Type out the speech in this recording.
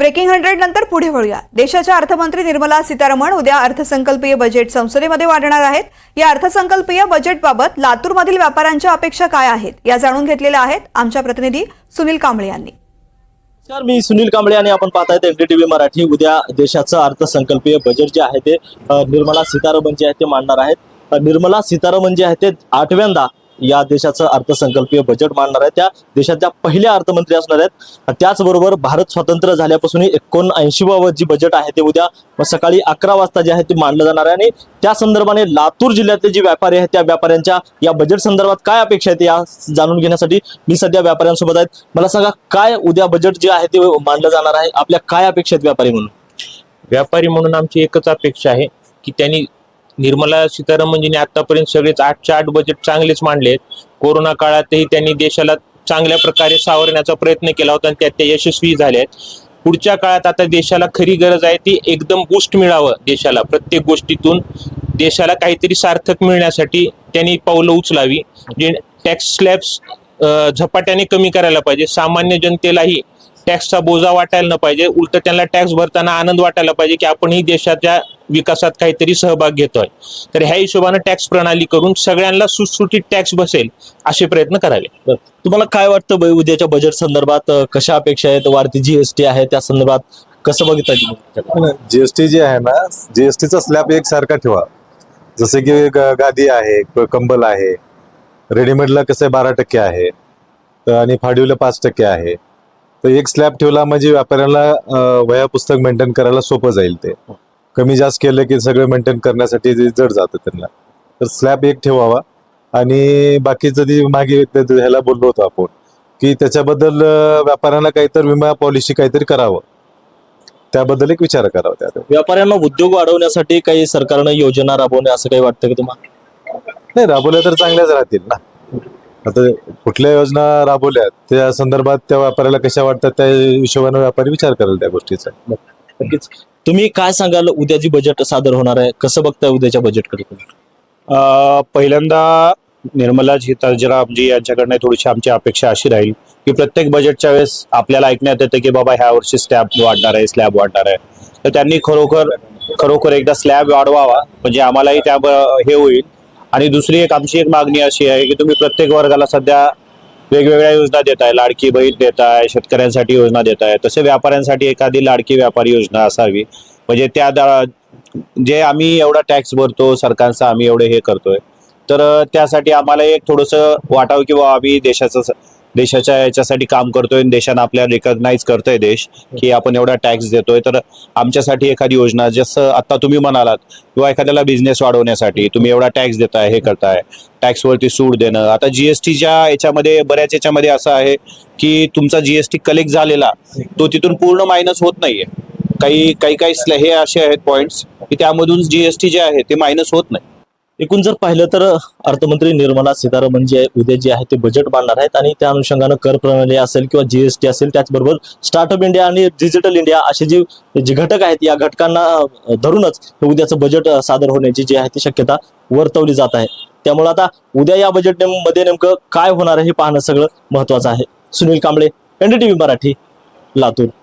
Breaking 100 नंतर पुढे वळूया। देशाच्या अर्थमंत्री निर्मला सीतारमण उद्या अर्थसंकल्पीय बजेट संसदेमध्ये मांडणार आहेत। या अर्थसंकल्पीय बजेटबाबत लातूरमधील व्यापाऱ्यांच्या अपेक्षा काय आहेत या जाणून घेतलेल्या आहेत आमच्या प्रतिनिधी सुनील कांबळे यांनी। नमस्कार, मी सुनील कांबळे आणि आपण पाहतायत एनडीटीव्ही मराठी। उद्या देशाचं अर्थसंकल्पीय बजेट जे आहे ते निर्मला सीतारमण जे आहे ते मांडणार आहेत। निर्मला सीतारमण जे आहे ते 8व्यांदा या देशाचं अर्थसंकल्पीय बजेट मांडणार आहे। त्या देशाच्या पहिल्या अर्थमंत्री असणार आहेत। त्याचबरोबर भारत स्वतंत्र झाल्यापासून 79वावं जी बजेट आहे ते उद्या सकाळी 11 वाजता जे आहे ते मांडलं जाणार आहे। आणि त्या संदर्भाने लातूर जिल्ह्यातले जे व्यापारी आहेत त्या व्यापाऱ्यांच्या या बजेट संदर्भात काय अपेक्षा आहेत या जाणून घेण्यासाठी मी सध्या व्यापाऱ्यांसोबत आहेत। मला सांगा, काय उद्या बजेट जे आहे ते मांडलं जाणार आहे, आपल्या काय अपेक्षा आहेत व्यापारी म्हणून? व्यापारी म्हणून आमची एकच अपेक्षा आहे की त्यांनी निर्मला सीतारमणजींनी आतापर्यंत सगळेच 8च्या 8 बजेट चांगलेच मांडले आहेत। कोरोना काळातही त्यांनी देशाला चांगल्या प्रकारे सावरण्याचा प्रयत्न केला होता आणि त्यात ते यशस्वी झाले आहेत। पुढच्या काळात आता देशाला खरी गरज आहे ती एकदम बूस्ट मिळावं, देशाला प्रत्येक गोष्टीतून देशाला काहीतरी सार्थक मिळण्यासाठी त्यांनी पावलं उचलावी। जे टॅक्स स्लॅब्स झपाट्याने कमी करायला पाहिजे। सामान्य जनतेलाही टॅक्सचा बोजा वाटायला न पाहिजे, उलट त्यांना टॅक्स भरताना आनंद वाटायला पाहिजे की आपणही देशाच्या विकासात काहीतरी सहभाग घेतोय। तर ह्या हिशोबाने टॅक्स प्रणाली करून सगळ्यांना सुटसुटीत टॅक्स बसेल असे प्रयत्न करावे। तुम्हाला काय वाटतं उद्याच्या बजेट संदर्भात कशा अपेक्षा आहेत? वाढती जीएसटी आहे त्या संदर्भात कसं बघितलं तुम्ही? जीएसटी जे आहे ना, जीएसटीचा स्लॅब एकसारखा ठेवा। जसे की गादी आहे, कंबल आहे, रेडीमेडला कसं 12% आहे आणि फाडीवला 5% आहे। तर एक स्लॅब ठेवला म्हणजे व्यापाऱ्याला वह्या पुस्तक मेंटेन करायला सोपं जाईल। ते कमी जास्त केलं की सगळं मेंटेन करण्यासाठी जड जातं त्यांना। तर स्लॅब एक ठेवावा आणि बाकीचं जी मागे ह्याला बोललो होतो आपण की त्याच्याबद्दल व्यापाऱ्यांना काहीतरी विमा पॉलिसी काहीतरी करावं, त्याबद्दल एक विचार करावा। त्या व्यापाऱ्यांना उद्योग वाढवण्यासाठी काही सरकारनं योजना राबवणे असं काही वाटतं का तुम्हाला? नाही, राबवल्या तर चांगल्याच राहतील ना। आता कुठल्या योजना राबवल्या त्या संदर्भात त्या व्यापाऱ्याला कशा वाटतात त्या हिशोबाने व्यापारी विचार करेल त्या गोष्टीचा। नक्कीच। तुम्ही काय सांगाल, उद्या जी बजेट सादर होणार आहे कसं बघताय उद्याच्या बजेटकडे? पहिल्यांदा निर्मला सीतारामजी यांच्याकडनं थोडीशी आमची अपेक्षा अशी राहील की प्रत्येक बजेटच्या वेळेस आपल्याला ऐकण्यात येतं की बाबा ह्या वर्षी स्लॅब वाढणार आहे। तर त्यांनी खरोखर एकदा स्लॅब वाढवावा म्हणजे आम्हालाही त्या हे होईल। आणि दुसरी एक आमची एक मागणी अशी आहे की तुम्ही प्रत्येक वर्गाला सध्या वेगवेगळ्या योजना देताय, लाडकी बहीण देताय, शेतकऱ्यांसाठी योजना देताय, तसे व्यापाऱ्यांसाठी एखादी लाडकी व्यापारी योजना असावी। म्हणजे त्या जे आम्ही एवढा टॅक्स भरतो सरकारचा, आम्ही एवढे हे करतोय, तर त्यासाठी आम्हाला एक थोडंसं वाटावं की बाबा आम्ही देशाच्या याच्यासाठी काम करतोय, देशानं आपल्याला रिकॉग्नाइज करतोय देश की आपण एवढा टॅक्स देतोय। तर आमच्यासाठी एखादी योजना, जसं आता तुम्ही म्हणालात किंवा एखाद्याला बिझनेस वाढवण्यासाठी तुम्ही एवढा टॅक्स देताय, हे करताय, टॅक्सवरती सूट देणं। आता जीएसटीच्या याच्यामध्ये बऱ्याच याच्यामध्ये असं आहे की तुमचा जीएसटी कलेक्ट झालेला तो तिथून पूर्ण मायनस होत नाहीये। काही हे असे आहेत पॉइंट्स की त्यामधून जीएसटी जे आहे ते मायनस होत नाही। एकूण जर पाहिलं तर अर्थमंत्री निर्मला सीतारमण जे उद्या जे आहे ते बजेट मांडणार आहेत आणि त्या अनुषंगानं कर प्रणाली असेल किंवा जीएसटी असेल, त्याचबरोबर स्टार्टअप इंडिया आणि डिजिटल इंडिया असे जे घटक आहेत या घटकांना धरूनच उद्याचं बजेट सादर होण्याची जी आहे ती शक्यता वर्तवली जात आहे। त्यामुळे आता उद्या या बजेट मध्ये नेमकं काय होणार आहे हे पाहणं सगळं महत्वाचं आहे। सुनील कांबळे, एनडीटीव्ही मराठी, लातूर।